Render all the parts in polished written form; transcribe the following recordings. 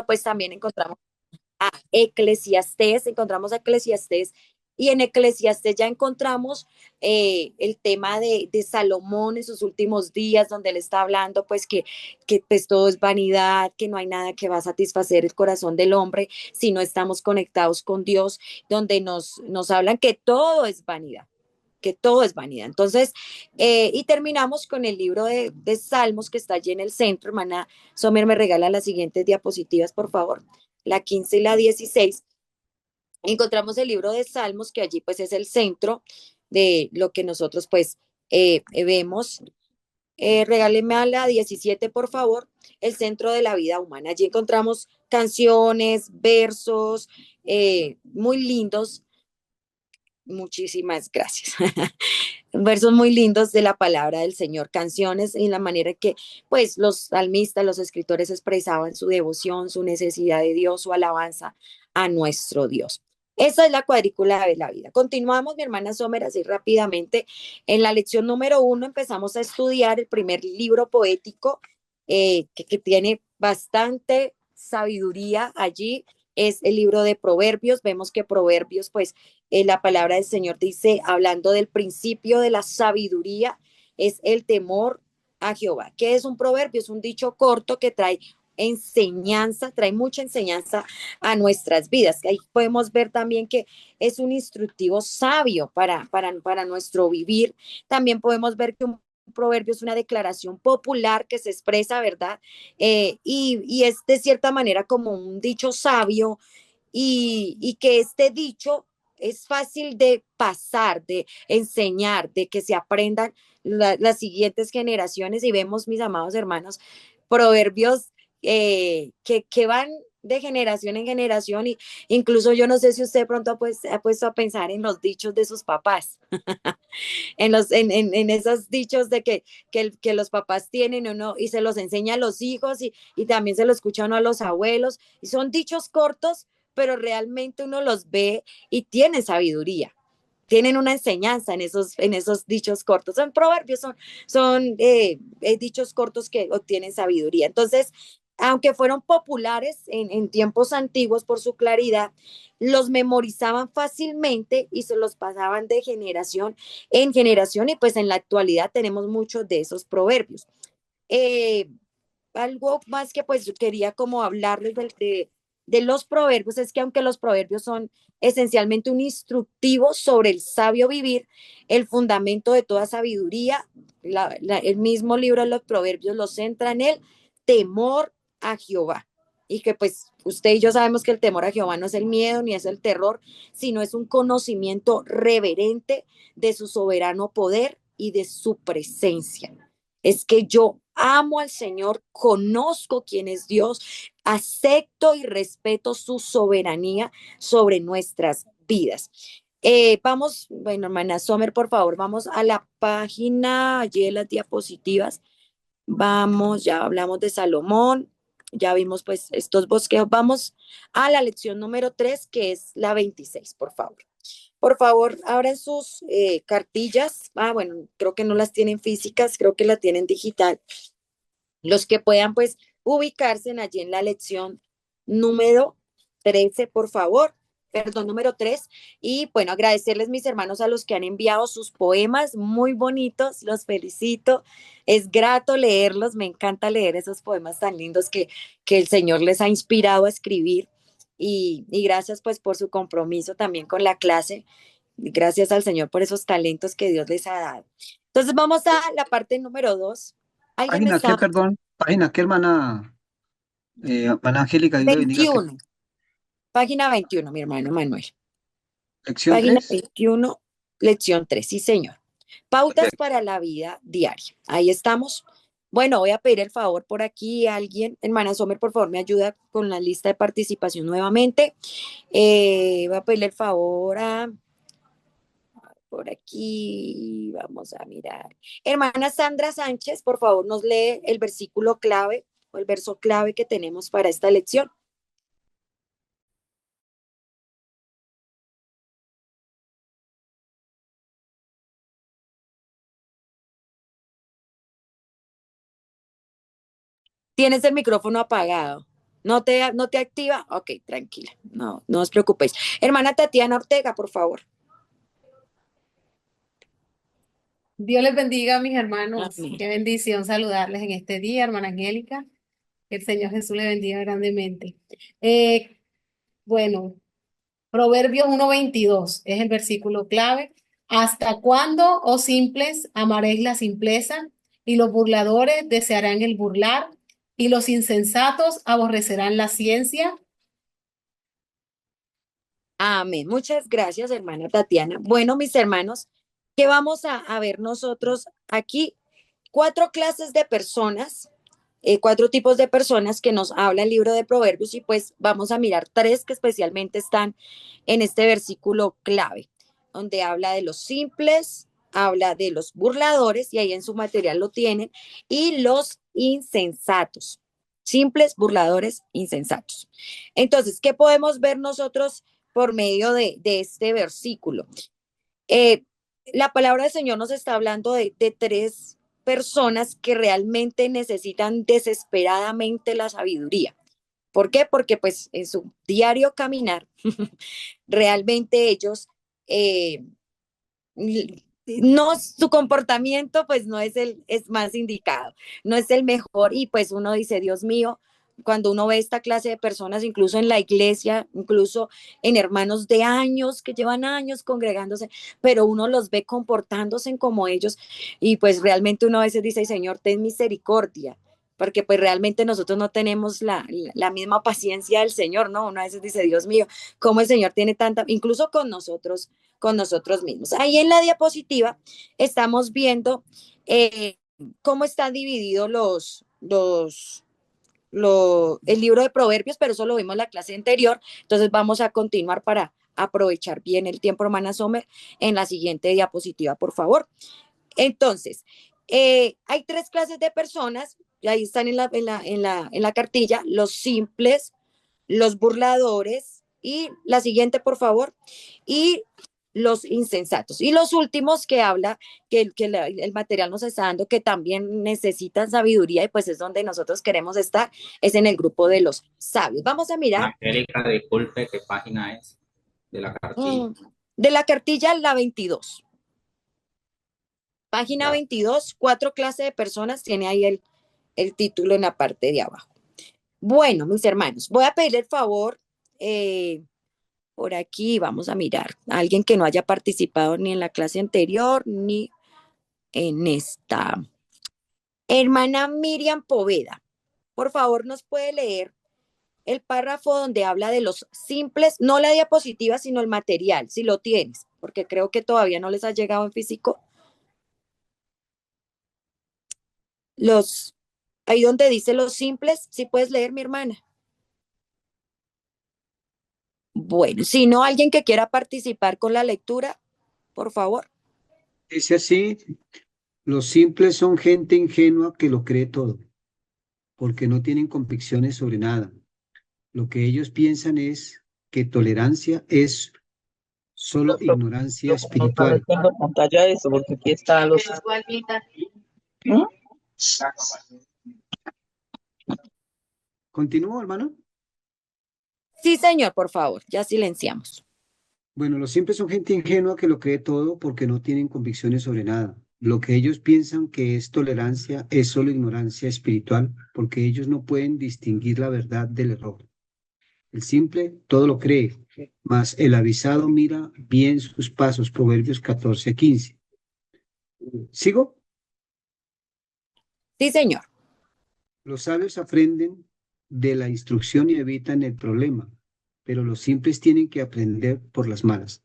pues también encontramos a Eclesiastés, y en Eclesiastés ya encontramos el tema de Salomón en sus últimos días, donde él está hablando pues que pues todo es vanidad, que no hay nada que va a satisfacer el corazón del hombre si no estamos conectados con Dios, donde nos hablan que todo es vanidad, que todo es vanidad. Entonces, y terminamos con el libro de Salmos que está allí en el centro. Hermana Sommer, me regala las siguientes diapositivas, por favor, la 15 y la 16. Encontramos el libro de Salmos, que allí pues es el centro de lo que nosotros pues vemos. Regáleme a la 17, por favor, el centro de la vida humana. Allí encontramos canciones, versos muy lindos. Muchísimas gracias. Versos muy lindos de la palabra del Señor, canciones y la manera que pues los salmistas, los escritores expresaban su devoción, su necesidad de Dios, su alabanza a nuestro Dios. Esa es la cuadrícula de la vida. Continuamos, mi hermana Sommer, así rápidamente. En la lección número 1 empezamos a estudiar el primer libro poético que tiene bastante sabiduría allí. Es el libro de Proverbios. Vemos que Proverbios pues la palabra del Señor dice, hablando del principio de la sabiduría, es el temor a Jehová. ¿Qué es un proverbio? Es un dicho corto que trae enseñanza, trae mucha enseñanza a nuestras vidas. Ahí podemos ver también que es un instructivo sabio para nuestro vivir. También podemos ver que un proverbio es una declaración popular que se expresa, ¿verdad? Y es de cierta manera como un dicho sabio, y que este dicho es fácil de pasar, de enseñar, de que se aprendan las siguientes generaciones, y vemos, mis amados hermanos, proverbios que van de generación en generación, y incluso yo no sé si usted pronto pues, ha puesto a pensar en los dichos de sus papás, en esos dichos de que los papás tienen uno y se los enseña a los hijos, y también se lo escucha uno a los abuelos, y son dichos cortos, pero realmente uno los ve y tiene sabiduría. Tienen una enseñanza en esos dichos cortos. Son proverbios, son dichos cortos que obtienen sabiduría. Entonces, aunque fueron populares en tiempos antiguos por su claridad, los memorizaban fácilmente y se los pasaban de generación en generación, y pues en la actualidad tenemos muchos de esos proverbios. Eh, Algo más que pues quería como hablarles de los proverbios es que aunque los proverbios son esencialmente un instructivo sobre el sabio vivir, el fundamento de toda sabiduría, el mismo libro de los proverbios lo centra en el temor a Jehová. Y que pues usted y yo sabemos que el temor a Jehová no es el miedo ni es el terror, sino es un conocimiento reverente de su soberano poder y de su presencia. Es que yo amo al Señor, conozco quién es Dios, acepto y respeto su soberanía sobre nuestras vidas. Vamos, bueno, hermana Sommer, por favor, vamos a la página, allí de las diapositivas. Vamos, ya hablamos de Salomón, ya vimos pues estos bosquejos. Vamos a la lección número 3, que es la 26, por favor. Por favor, abran sus cartillas. Bueno, creo que no las tienen físicas, creo que la tienen digital. Los que puedan, pues, ubicarse allí en la lección número 13, por favor. Perdón, número 3. Y bueno, agradecerles, mis hermanos, a los que han enviado sus poemas muy bonitos. Los felicito. Es grato leerlos. Me encanta leer esos poemas tan lindos que el Señor les ha inspirado a escribir. Y gracias, pues, por su compromiso también con la clase. Gracias al Señor por esos talentos que Dios les ha dado. Entonces, vamos a la parte número 2. ¿Alguien me Página qué, está? perdón, página qué, hermana, hermana Angélica, Dios le bendiga, que 21, página 21, mi hermano Manuel. lección Página 3. 21, lección 3, sí, señor. Pautas Perfecto. para la vida diaria. Ahí estamos. Bueno, voy a pedir el favor por aquí a alguien. Hermana Sommer, por favor, me ayuda con la lista de participación nuevamente. Voy a pedirle el favor a, por aquí, vamos a mirar. Hermana Sandra Sánchez, por favor, nos lee el versículo clave o el verso clave que tenemos para esta lección. Tienes el micrófono apagado. ¿No te activa? Ok, tranquila, no os preocupéis. Hermana Tatiana Ortega, por favor. Dios les bendiga, mis hermanos. Amén. Qué bendición saludarles en este día, hermana Angélica. Que el Señor Jesús le bendiga grandemente. Bueno, Proverbios 1:22 es el versículo clave. ¿Hasta cuándo, oh simples, amaréis la simpleza? Y los burladores desearán el burlar, y los insensatos aborrecerán la ciencia. Amén. Muchas gracias, hermana Tatiana. Bueno, mis hermanos, ¿qué vamos a ver nosotros aquí? Cuatro clases de personas, cuatro tipos de personas que nos habla el libro de Proverbios y pues vamos a mirar tres que especialmente están en este versículo clave, donde habla de los simples, habla de los burladores y ahí en su material lo tienen, y los insensatos. Simples, burladores, insensatos. Entonces, ¿qué podemos ver nosotros por medio de este versículo? Eh, la palabra del Señor nos está hablando de tres personas que realmente necesitan desesperadamente la sabiduría. ¿Por qué? Porque pues en su diario caminar, realmente ellos, eh, no, su comportamiento pues no es es más indicado, no es el mejor y pues uno dice, Dios mío, cuando uno ve esta clase de personas, incluso en la iglesia, incluso en hermanos de años, que llevan años congregándose, pero uno los ve comportándose como ellos y pues realmente uno a veces dice, Señor, ten misericordia, porque pues realmente nosotros no tenemos la misma paciencia del Señor, ¿no? Uno a veces dice, Dios mío, cómo el Señor tiene tanta, incluso con nosotros mismos. Ahí en la diapositiva estamos viendo cómo están divididos el libro de Proverbios, pero eso lo vimos en la clase anterior, entonces vamos a continuar para aprovechar bien el tiempo, hermana Sommer, en la siguiente diapositiva, por favor. Entonces, hay tres clases de personas, y ahí están en la cartilla, los simples, los burladores y la siguiente, por favor, y los insensatos. Y los últimos que habla, el material nos está dando, que también necesitan sabiduría y pues es donde nosotros queremos estar, es en el grupo de los sabios. Vamos a mirar. Angélica, disculpe, ¿qué página es de la cartilla? De la cartilla, la 22. Página Ya. 22, cuatro clases de personas, tiene ahí el título en la parte de abajo. Bueno, mis hermanos, voy a pedir el favor, por aquí vamos a mirar a alguien que no haya participado ni en la clase anterior ni en esta. Hermana Miriam Poveda, por favor, ¿nos puede leer el párrafo donde habla de los simples, no la diapositiva, sino el material, si lo tienes, porque creo que todavía no les ha llegado en físico? Ahí donde dice los simples, si puedes leer, mi hermana. Bueno, si no, alguien que quiera participar con la lectura, por favor. Dice así, los simples son gente ingenua que lo cree todo, porque no tienen convicciones sobre nada. Lo que ellos piensan es que tolerancia es solo ignorancia espiritual. En pantalla eso, porque aquí están los... ¿Mm? ¿Continúo, hermano? Sí, señor, por favor, ya silenciamos. Bueno, los simples son gente ingenua que lo cree todo porque no tienen convicciones sobre nada. Lo que ellos piensan que es tolerancia es solo ignorancia espiritual porque ellos no pueden distinguir la verdad del error. El simple todo lo cree, mas el avisado mira bien sus pasos. Proverbios 14:15. ¿Sigo? Sí, señor. Los sabios aprenden de la instrucción y evitan el problema, pero los simples tienen que aprender por las malas.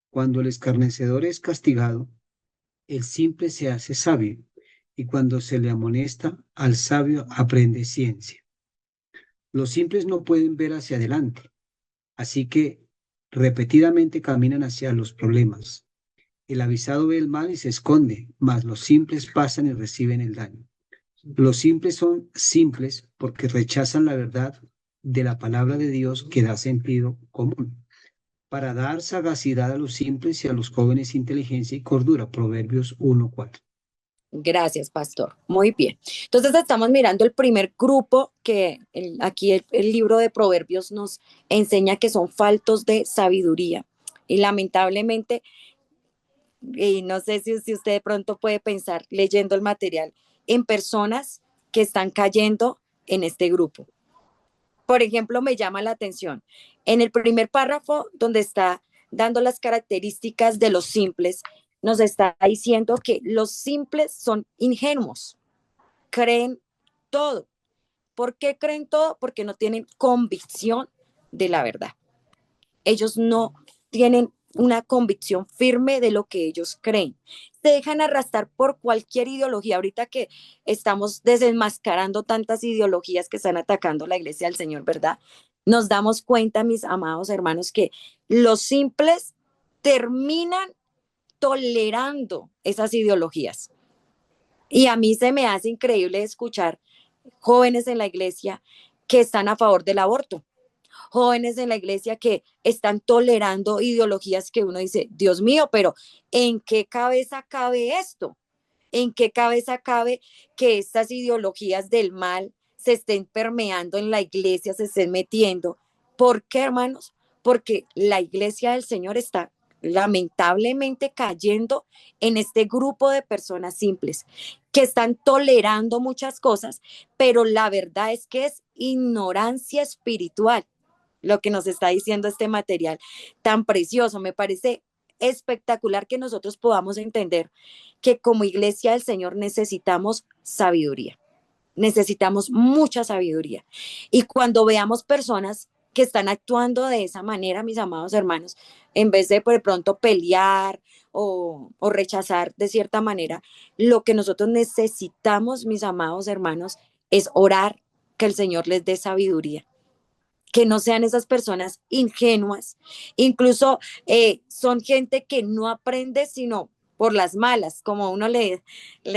Cuando el escarnecedor es castigado, el simple se hace sabio, y cuando se le amonesta, al sabio aprende ciencia. Los simples no pueden ver hacia adelante, así que repetidamente caminan hacia los problemas. El avisado ve el mal y se esconde, mas los simples pasan y reciben el daño. Los simples son simples porque rechazan la verdad de la palabra de Dios que da sentido común. Para dar sagacidad a los simples y a los jóvenes inteligencia y cordura. Proverbios 1:4. Gracias, pastor. Muy bien. Entonces estamos mirando el primer grupo que aquí el libro de Proverbios nos enseña que son faltos de sabiduría. Y lamentablemente, y no sé si usted de pronto puede pensar leyendo el material en personas que están cayendo en este grupo. Por ejemplo, me llama la atención en el primer párrafo donde está dando las características de los simples, nos está diciendo que los simples son ingenuos, creen todo. ¿Por qué creen todo? Porque no tienen convicción de la verdad. Ellos no tienen una convicción firme de lo que ellos creen. Se dejan arrastrar por cualquier ideología. Ahorita que estamos desenmascarando tantas ideologías que están atacando la iglesia del Señor, ¿verdad? Nos damos cuenta, mis amados hermanos, que los simples terminan tolerando esas ideologías. Y a mí se me hace increíble escuchar jóvenes en la iglesia que están a favor del aborto, jóvenes en la iglesia que están tolerando ideologías que uno dice, Dios mío, pero ¿en qué cabeza cabe esto? ¿En qué cabeza cabe que estas ideologías del mal se estén permeando en la iglesia, se estén metiendo? ¿Por qué, hermanos? Porque la iglesia del Señor está lamentablemente cayendo en este grupo de personas simples que están tolerando muchas cosas, pero la verdad es que es ignorancia espiritual lo que nos está diciendo este material tan precioso. Me parece espectacular que nosotros podamos entender que como iglesia del Señor necesitamos sabiduría, necesitamos mucha sabiduría. Y cuando veamos personas que están actuando de esa manera, mis amados hermanos, en vez de pronto pelear o rechazar de cierta manera, lo que nosotros necesitamos, mis amados hermanos, es orar que el Señor les dé sabiduría, que no sean esas personas ingenuas, incluso son gente que no aprende sino por las malas, como uno le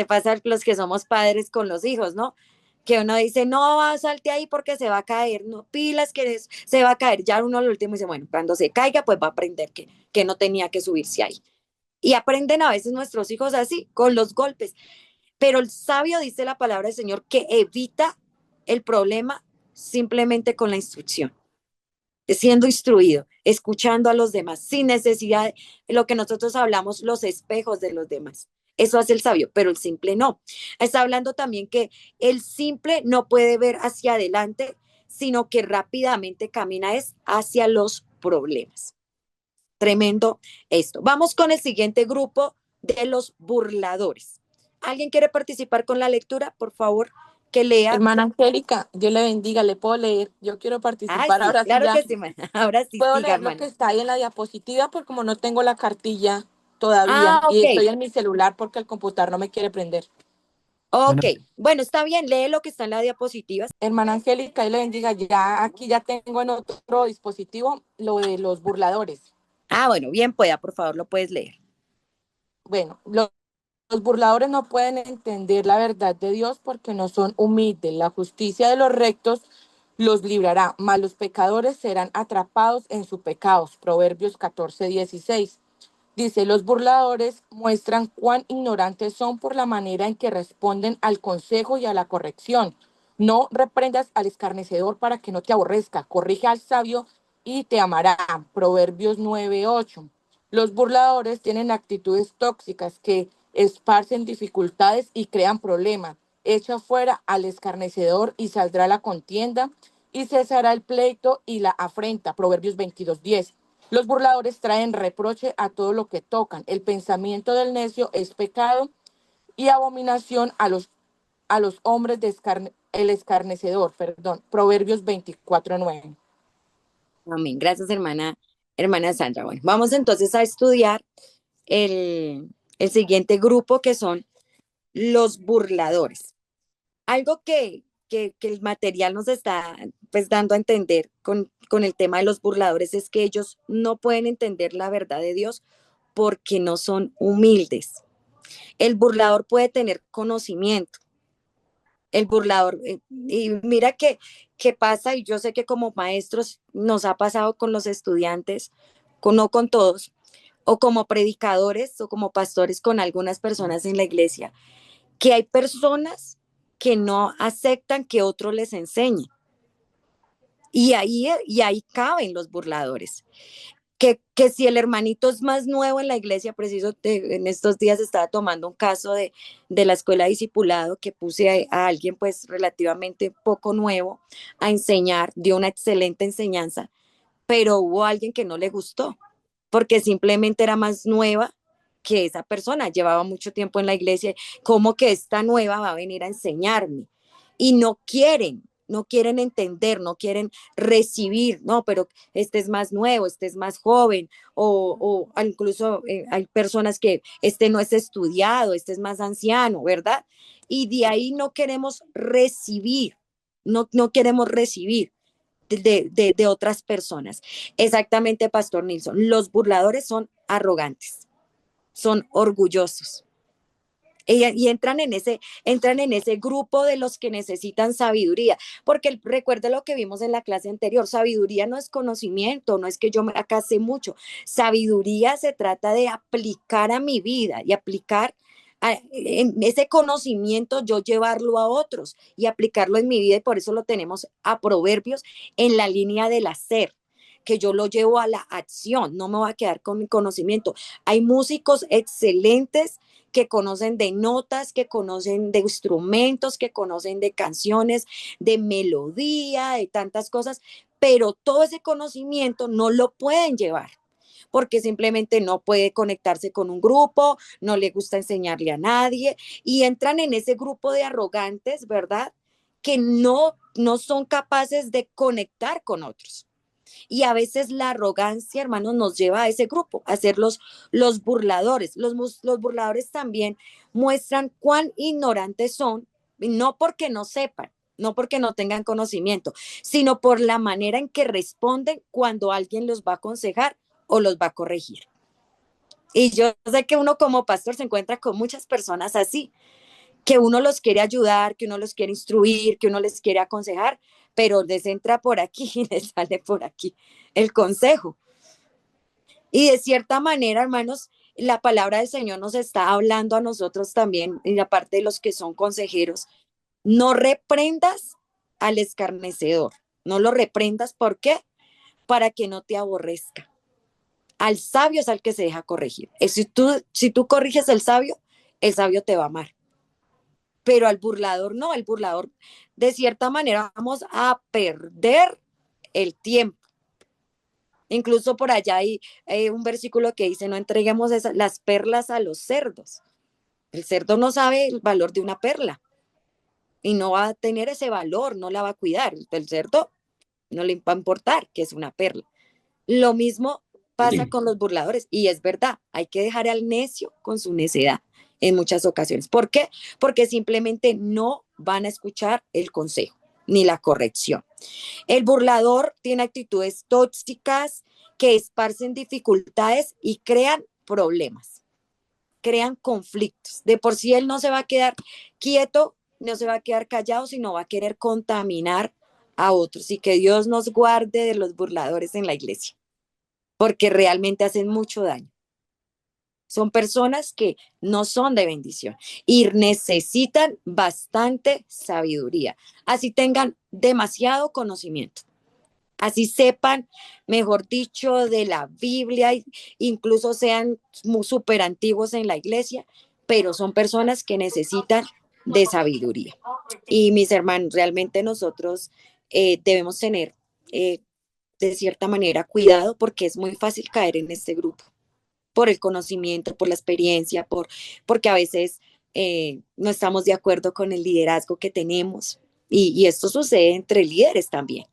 pasa a los que somos padres con los hijos, ¿no? Que uno dice, no, salte ahí porque se va a caer, no, pilas que se va a caer, ya uno al último dice, bueno, cuando se caiga, pues va a aprender que no tenía que subirse ahí. Y aprenden a veces nuestros hijos así, con los golpes. Pero el sabio dice la palabra del Señor que evita el problema simplemente con la instrucción, siendo instruido, escuchando a los demás, sin necesidad de lo que nosotros hablamos, los espejos de los demás. Eso hace el sabio, pero el simple no. Está hablando también que el simple no puede ver hacia adelante, sino que rápidamente camina es hacia los problemas. Tremendo esto. Vamos con el siguiente grupo de los burladores. ¿Alguien quiere participar con la lectura? Por favor, que lea. Hermana Angélica, Dios le bendiga, le puedo leer. Yo quiero Ay, participar sí, ahora sí claro ya. que sí, ahora sí, Puedo siga, leer lo que hermana. está ahí en la diapositiva porque como no tengo la cartilla todavía Ah, y ok. estoy en mi celular porque el computador no me quiere prender. Ok, bueno, está bien, lee lo que está en la diapositiva. Hermana Angélica, Dios le bendiga. Ya aquí ya tengo en otro dispositivo lo de los burladores. Ah, bueno, bien pueda, por favor, lo puedes leer. Bueno, los burladores no pueden entender la verdad de Dios porque no son humildes. La justicia de los rectos los librará, mas los pecadores serán atrapados en sus pecados. Proverbios 14:16. Dice, los burladores muestran cuán ignorantes son por la manera en que responden al consejo y a la corrección. No reprendas al escarnecedor para que no te aborrezca. Corrige al sabio y te amará. Proverbios 9:8. Los burladores tienen actitudes tóxicas que esparcen dificultades y crean problemas. Echa fuera al escarnecedor y saldrá la contienda y cesará el pleito y la afrenta. Proverbios 22:10. Los burladores traen reproche a todo lo que tocan. El pensamiento del necio es pecado y abominación a los hombres el escarnecedor, perdón. Proverbios 24:9. Amén. Gracias, hermana Sandra. Bueno, vamos entonces a estudiar el siguiente grupo que son los burladores. Algo que el material nos está pues dando a entender con el tema de los burladores es que ellos no pueden entender la verdad de Dios porque no son humildes. El burlador puede tener conocimiento, el burlador, y mira que pasa, y yo sé que como maestros nos ha pasado con los estudiantes, no con todos, o como predicadores o como pastores con algunas personas en la iglesia, que hay personas que no aceptan que otro les enseñe. Y ahí caben los burladores. Que si el hermanito es más nuevo en la iglesia, preciso, en estos días estaba tomando un caso de la escuela de discipulado que puse a alguien pues relativamente poco nuevo a enseñar, dio una excelente enseñanza, pero hubo alguien que no le gustó, porque simplemente era más nueva que esa persona, llevaba mucho tiempo en la iglesia, ¿cómo que esta nueva va a venir a enseñarme? Y no quieren entender, no quieren recibir, no, pero este es más nuevo, este es más joven, o incluso hay personas que este no es estudiado, este es más anciano, ¿verdad? Y de ahí no queremos recibir, no queremos recibir de otras personas. Exactamente, Pastor Nilsson. Los burladores son arrogantes, son orgullosos. Y entran en ese grupo de los que necesitan sabiduría, porque recuerde lo que vimos en la clase anterior, sabiduría no es conocimiento, no es que yo acá sé mucho, sabiduría se trata de aplicar a mi vida y aplicar en ese conocimiento, yo llevarlo a otros y aplicarlo en mi vida, y por eso lo tenemos a Proverbios en la línea del hacer, que yo lo llevo a la acción, no me voy a quedar con mi conocimiento. Hay músicos excelentes que conocen de notas, que conocen de instrumentos, que conocen de canciones, de melodía, de tantas cosas, pero todo ese conocimiento no lo pueden llevar porque simplemente no puede conectarse con un grupo, no le gusta enseñarle a nadie y entran en ese grupo de arrogantes, ¿verdad? Que no son capaces de conectar con otros. Y a veces la arrogancia, hermanos, nos lleva a ese grupo, a ser los burladores. Los burladores también muestran cuán ignorantes son, no porque no sepan, no porque no tengan conocimiento, sino por la manera en que responden cuando alguien los va a aconsejar o los va a corregir. Y yo sé que uno como pastor se encuentra con muchas personas así, que uno los quiere ayudar, que uno los quiere instruir, que uno les quiere aconsejar, pero les entra por aquí y les sale por aquí el consejo. Y de cierta manera, hermanos, la palabra del Señor nos está hablando a nosotros también, y aparte de los que son consejeros, no reprendas al escarnecedor, no lo reprendas, ¿por qué? Para que no te aborrezca. Al sabio es al que se deja corregir. Si tú corriges al sabio, el sabio te va a amar. Pero al burlador no, al burlador de cierta manera vamos a perder el tiempo. Incluso por allá hay un versículo que dice, no entreguemos las perlas a los cerdos. El cerdo no sabe el valor de una perla y no va a tener ese valor, no la va a cuidar. El cerdo no le va a importar que es una perla. Lo mismo pasa con los burladores y es verdad, hay que dejar al necio con su necedad en muchas ocasiones. ¿Por qué? Porque simplemente no van a escuchar el consejo ni la corrección. El burlador tiene actitudes tóxicas que esparcen dificultades y crean problemas, crean conflictos. De por sí él no se va a quedar quieto, no se va a quedar callado, sino va a querer contaminar a otros. Y que Dios nos guarde de los burladores en la iglesia, porque realmente hacen mucho daño. Son personas que no son de bendición y necesitan bastante sabiduría. Así tengan demasiado conocimiento. Así sepan, mejor dicho, de la Biblia, incluso sean súper antiguos en la iglesia, pero son personas que necesitan de sabiduría. Y mis hermanos, realmente nosotros debemos tener de cierta manera cuidado porque es muy fácil caer en este grupo por el conocimiento, por la experiencia, porque a veces no estamos de acuerdo con el liderazgo que tenemos. Y esto sucede entre líderes también.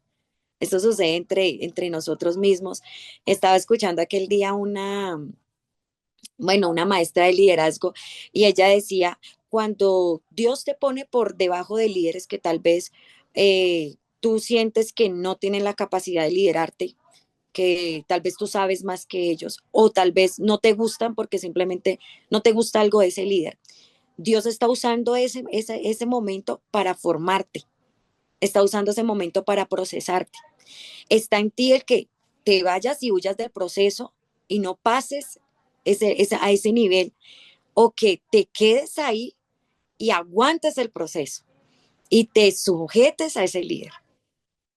Esto sucede entre nosotros mismos. Estaba escuchando aquel día una maestra de liderazgo y ella decía, cuando Dios te pone por debajo de líderes que tal vez tú sientes que no tienen la capacidad de liderarte, que tal vez tú sabes más que ellos o tal vez no te gustan porque simplemente no te gusta algo de ese líder. Dios está usando ese momento para formarte, está usando ese momento para procesarte. Está en ti el que te vayas y huyas del proceso y no pases a ese nivel o que te quedes ahí y aguantes el proceso y te sujetes a ese líder.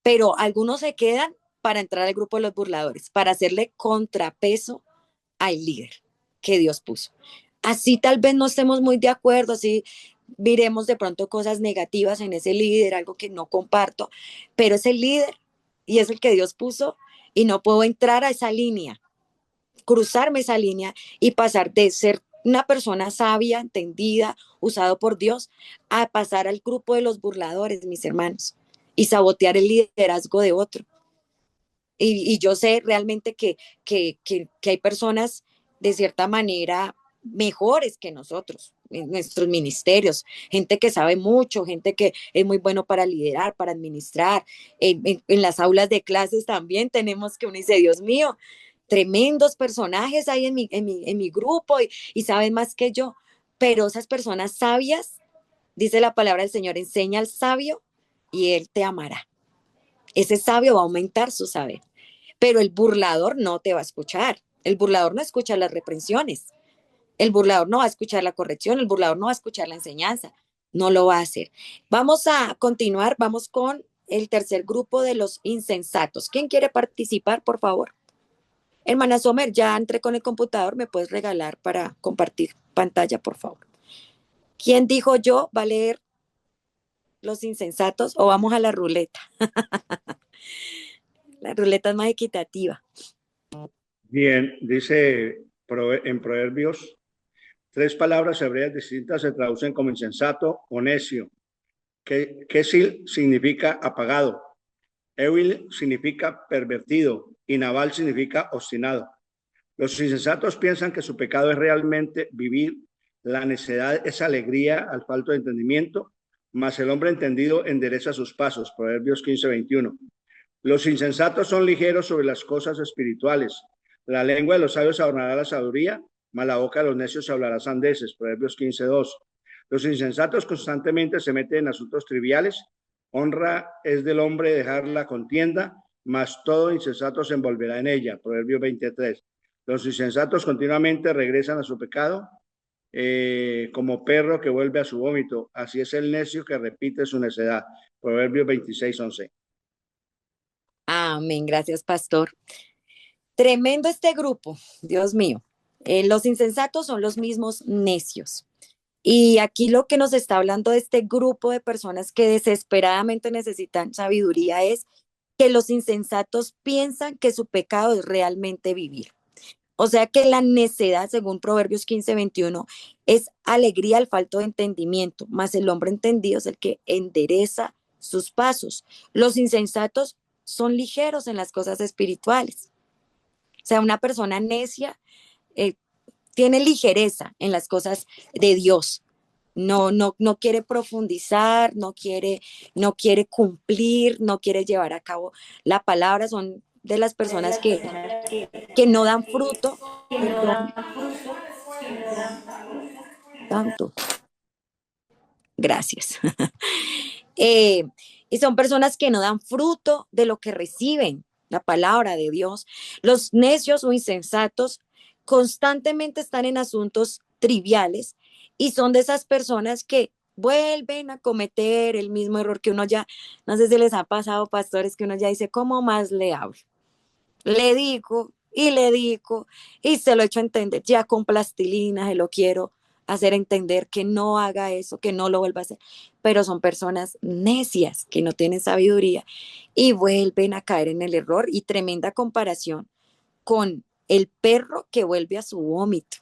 Pero algunos se quedan para entrar al grupo de los burladores, para hacerle contrapeso al líder que Dios puso. Así tal vez no estemos muy de acuerdo, así miremos de pronto cosas negativas en ese líder, algo que no comparto, pero es el líder y es el que Dios puso y no puedo entrar a esa línea, cruzarme esa línea y pasar de ser una persona sabia, entendida, usado por Dios, a pasar al grupo de los burladores, mis hermanos, y sabotear el liderazgo de otro. Y yo sé realmente que hay personas de cierta manera mejores que nosotros en nuestros ministerios, gente que sabe mucho, gente que es muy bueno para liderar, para administrar. En las aulas de clases también tenemos que uno dice, Dios mío, tremendos personajes hay en mi grupo y saben más que yo, pero esas personas sabias, dice la palabra del Señor, enseña al sabio y él te amará. Ese sabio va a aumentar su saber. Pero el burlador no te va a escuchar. El burlador no escucha las reprensiones. El burlador no va a escuchar la corrección. El burlador no va a escuchar la enseñanza. No lo va a hacer. Vamos a continuar. Vamos con el tercer grupo de los insensatos. ¿Quién quiere participar, por favor? Hermana Sommer, ya entré con el computador. ¿Me puedes regalar para compartir pantalla, por favor? ¿Quién dijo yo va a leer los insensatos o vamos a la ruleta? La ruleta es más equitativa. Bien, dice en Proverbios, 3 palabras hebreas distintas se traducen como insensato o necio. Kesil significa apagado, Evil significa pervertido y Nabal significa obstinado. Los insensatos piensan que su pecado es realmente vivir, la necedad es alegría al falto de entendimiento, mas el hombre entendido endereza sus pasos. Proverbios 15:21. Los insensatos son ligeros sobre las cosas espirituales. La lengua de los sabios adornará la sabiduría, mas la boca de los necios hablará sandeces. Proverbios 15:2. Los insensatos constantemente se meten en asuntos triviales. Honra es del hombre dejar la contienda, mas todo insensato se envolverá en ella. Proverbios 23. Los insensatos continuamente regresan a su pecado, como perro que vuelve a su vómito. Así es el necio que repite su necedad. Proverbios 26:11. Amén, gracias, pastor. Tremendo este grupo, Dios mío. Los insensatos son los mismos necios. Y aquí lo que nos está hablando de este grupo de personas que desesperadamente necesitan sabiduría es que los insensatos piensan que su pecado es realmente vivir. O sea que la necedad, según Proverbios 15:21, es alegría al falto de entendimiento, mas el hombre entendido es el que endereza sus pasos. Los insensatos son ligeros en las cosas espirituales. O sea, una persona necia tiene ligereza en las cosas de Dios. No quiere profundizar, no quiere cumplir, no quiere llevar a cabo la palabra. Son de las personas que no dan fruto. Perdón, tanto. Gracias. Y son personas que no dan fruto de lo que reciben, la palabra de Dios. Los necios o insensatos constantemente están en asuntos triviales y son de esas personas que vuelven a cometer el mismo error que uno ya, no sé si les ha pasado, pastores, que uno ya dice, ¿cómo más le hablo? Le digo y se lo echo a entender, ya con plastilina se lo quiero hacer entender que no haga eso, que no lo vuelva a hacer, pero son personas necias que no tienen sabiduría y vuelven a caer en el error. Y tremenda comparación con el perro que vuelve a su vómito.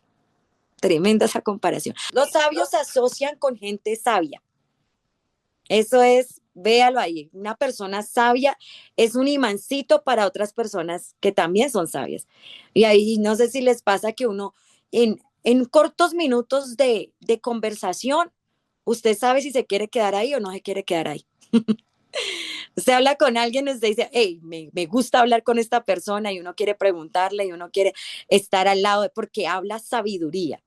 Tremenda esa comparación. Los sabios se asocian con gente sabia. Eso es, véalo ahí, una persona sabia es un imancito para otras personas que también son sabias. Y ahí no sé si les pasa que uno en cortos minutos de conversación, usted sabe si se quiere quedar ahí o no se quiere quedar ahí. Usted habla con alguien y usted dice, hey, me gusta hablar con esta persona y uno quiere preguntarle y uno quiere estar al lado porque habla sabiduría.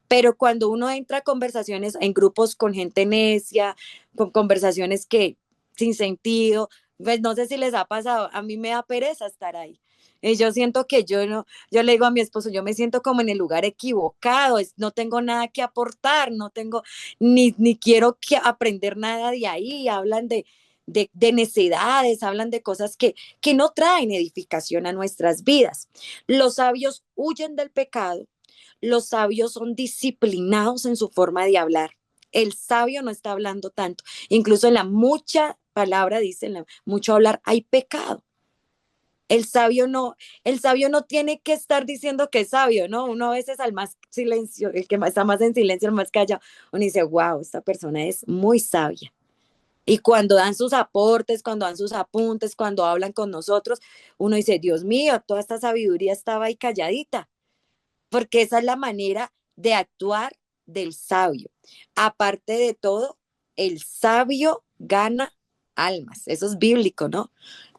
Pero cuando uno entra a conversaciones en grupos con gente necia, con conversaciones que sin sentido, Pues no sé si les ha pasado, a mí me da pereza estar ahí. Y yo siento que yo no, yo le digo a mi esposo, yo me siento como en el lugar equivocado, no tengo nada que aportar, no tengo, ni quiero aprender nada de ahí, hablan de necedades, hablan de cosas que no traen edificación a nuestras vidas. Los sabios huyen del pecado, los sabios son disciplinados en su forma de hablar. El sabio no está hablando tanto. Incluso en la mucha palabra dice, en la mucho hablar, hay pecado. El sabio no tiene que estar diciendo que es sabio, ¿no? Uno a veces al más silencio, el que está más en silencio, el más callado, uno dice, wow, esta persona es muy sabia. Y cuando dan sus aportes, cuando dan sus apuntes, cuando hablan con nosotros, uno dice, Dios mío, toda esta sabiduría estaba ahí calladita, porque esa es la manera de actuar del sabio. Aparte de todo, el sabio gana almas. Eso es bíblico, ¿no?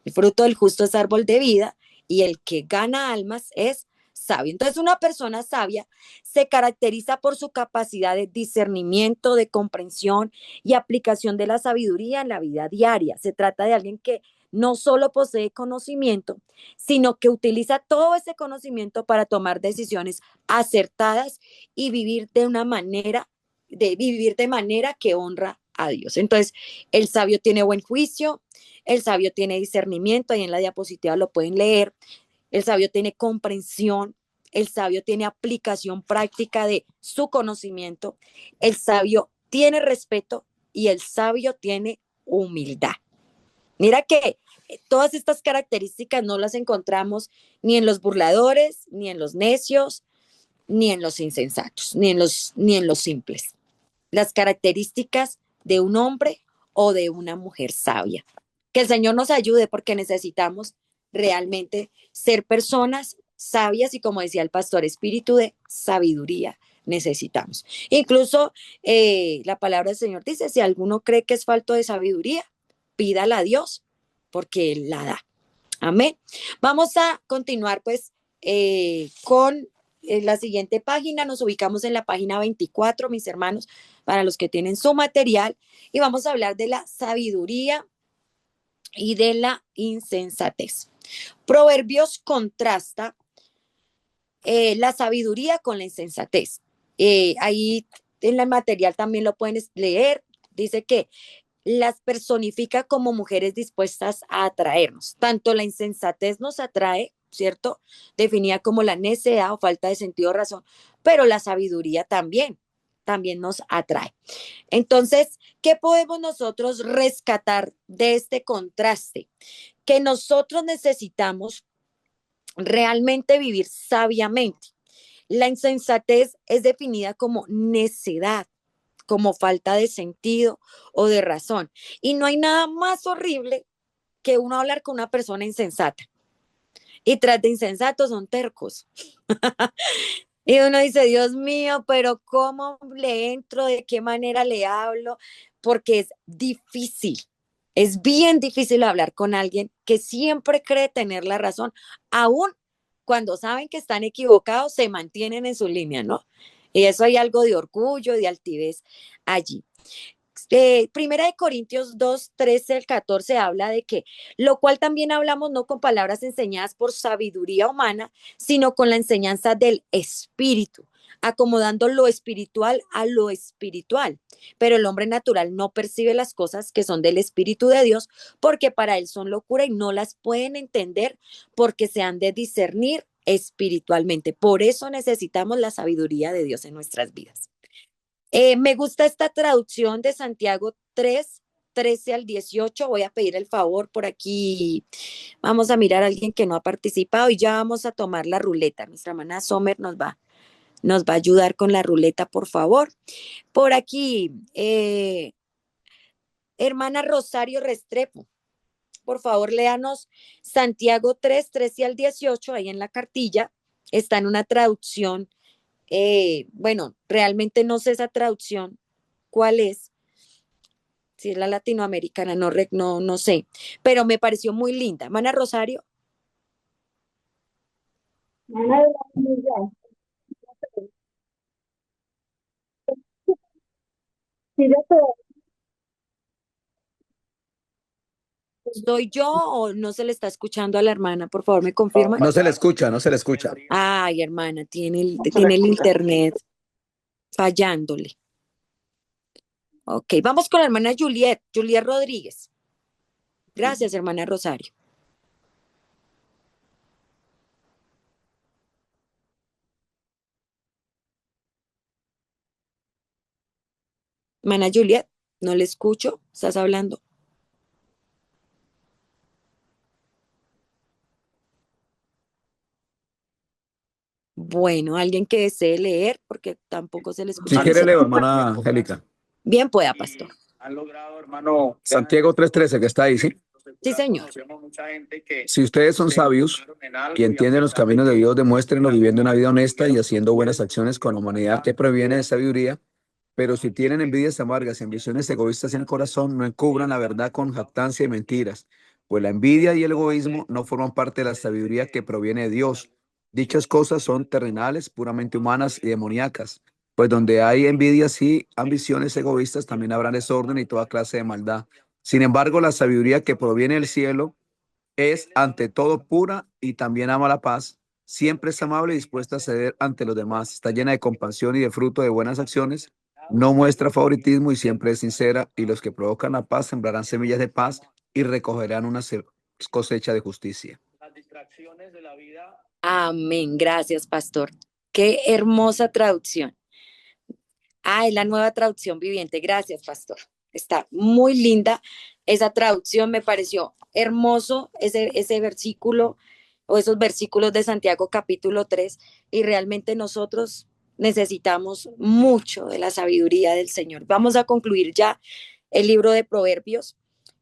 El fruto del justo es árbol de vida y el que gana almas es sabio. Entonces, una persona sabia se caracteriza por su capacidad de discernimiento, de comprensión y aplicación de la sabiduría en la vida diaria. Se trata de alguien que no solo posee conocimiento, sino que utiliza todo ese conocimiento para tomar decisiones acertadas y vivir de una manera, de vivir de manera que honra a Dios. Entonces, el sabio tiene buen juicio, el sabio tiene discernimiento, ahí en la diapositiva lo pueden leer, el sabio tiene comprensión, el sabio tiene aplicación práctica de su conocimiento, el sabio tiene respeto y el sabio tiene humildad. Mira que todas estas características no las encontramos ni en los burladores, ni en los necios, ni en los insensatos, ni en los simples. Las características de un hombre o de una mujer sabia. Que el Señor nos ayude porque necesitamos realmente ser personas sabias y como decía el pastor, espíritu de sabiduría necesitamos. Incluso la palabra del Señor dice, si alguno cree que es falto de sabiduría, pídala a Dios porque Él la da. Amén. Vamos a continuar pues con la siguiente página. Nos ubicamos en la página 24, mis hermanos, para los que tienen su material, y vamos a hablar de la sabiduría y de la insensatez. Proverbios contrasta la sabiduría con la insensatez. Ahí en el material también lo pueden leer. Dice que las personifica como mujeres dispuestas a atraernos. Tanto la insensatez nos atrae, ¿cierto? Definida como la necedad o falta de sentido o razón, pero la sabiduría también nos atrae. Entonces, ¿qué podemos nosotros rescatar de este contraste? Que nosotros necesitamos realmente vivir sabiamente. La insensatez es definida como necedad, como falta de sentido o de razón. Y no hay nada más horrible que uno hablar con una persona insensata. Y tras de insensatos son tercos. Y uno dice, Dios mío, pero ¿cómo le entro? ¿De qué manera le hablo? Porque es difícil. Es bien difícil hablar con alguien que siempre cree tener la razón, aún cuando saben que están equivocados, se mantienen en su línea, ¿no? Y eso hay algo de orgullo, de altivez allí. Primera de Corintios 2, 13 al 14 habla de que, lo cual también hablamos no con palabras enseñadas por sabiduría humana, sino con la enseñanza del Espíritu, acomodando lo espiritual a lo espiritual. Pero el hombre natural no percibe las cosas que son del Espíritu de Dios, porque para él son locura y no las pueden entender porque se han de discernir espiritualmente. Por eso necesitamos la sabiduría de Dios en nuestras vidas. Me gusta esta traducción de Santiago 3, 13 al 18. Voy a pedir el favor por aquí. Vamos a mirar a alguien que no ha participado y ya vamos a tomar la ruleta. Nuestra hermana Sommer nos va a ayudar con la ruleta, por favor. Por aquí, hermana Rosario Restrepo, por favor, léanos Santiago 3, 13 al 18, ahí en la cartilla. Está en una traducción. Bueno, realmente no sé esa traducción cuál es, si es la latinoamericana, no sé, pero me pareció muy linda. Mana Rosario. ¿Soy yo o no se le está escuchando a la hermana? Por favor, ¿me confirman? No se le escucha, no se le escucha. Ay, hermana, tiene el internet fallándole. Ok, vamos con la hermana Juliet Rodríguez. Gracias, hermana Rosario. Hermana Juliet, no le escucho, ¿estás hablando? Bueno, alguien que desee leer, porque tampoco se le escucha. Si quiere leo, hermana Angélica. Bien pueda, pastor. Han logrado, hermano, Santiago 3:13, que está ahí, ¿sí? Sí, señor. Si ustedes son sabios y entienden los caminos de Dios, demuéstrenlo viviendo una vida honesta y haciendo buenas acciones con humanidad que proviene de sabiduría. Pero si tienen envidias amargas y ambiciones egoístas en el corazón, no encubran la verdad con jactancia y mentiras, pues la envidia y el egoísmo no forman parte de la sabiduría que proviene de Dios. Dichas cosas son terrenales, puramente humanas y demoníacas, pues donde hay envidias y ambiciones egoístas también habrá desorden y toda clase de maldad. Sin embargo, la sabiduría que proviene del cielo es ante todo pura y también ama la paz. Siempre es amable y dispuesta a ceder ante los demás. Está llena de compasión y de fruto de buenas acciones. No muestra favoritismo y siempre es sincera. Y los que provocan la paz sembrarán semillas de paz y recogerán una cosecha de justicia. Amén. Gracias, pastor. Qué hermosa traducción. Ah, es la nueva traducción viviente. Gracias, pastor. Está muy linda esa traducción. Me pareció hermoso ese versículo o esos versículos de Santiago capítulo 3. Y realmente nosotros necesitamos mucho de la sabiduría del Señor. Vamos a concluir ya el libro de Proverbios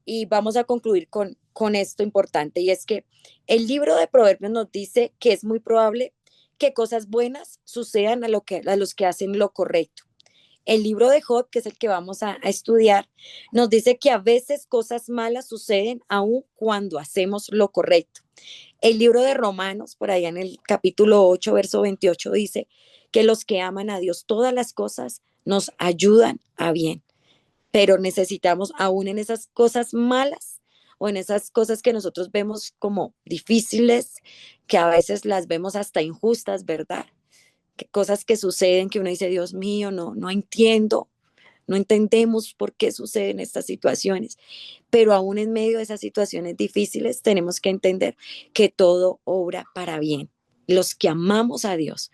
y vamos a concluir con esto importante. Y es que el libro de Proverbios nos dice que es muy probable que cosas buenas sucedan a los que hacen lo correcto. El libro de Job, que es el que vamos a estudiar, nos dice que a veces cosas malas suceden aun cuando hacemos lo correcto. El libro de Romanos, por allá en el capítulo 8, verso 28, dice que los que aman a Dios, todas las cosas nos ayudan a bien, pero necesitamos aún en esas cosas malas o en esas cosas que nosotros vemos como difíciles, que a veces las vemos hasta injustas, ¿verdad? Que cosas que suceden que uno dice, Dios mío, no entiendo, no entendemos por qué suceden estas situaciones, pero aún en medio de esas situaciones difíciles tenemos que entender que todo obra para bien. Los que amamos a Dios,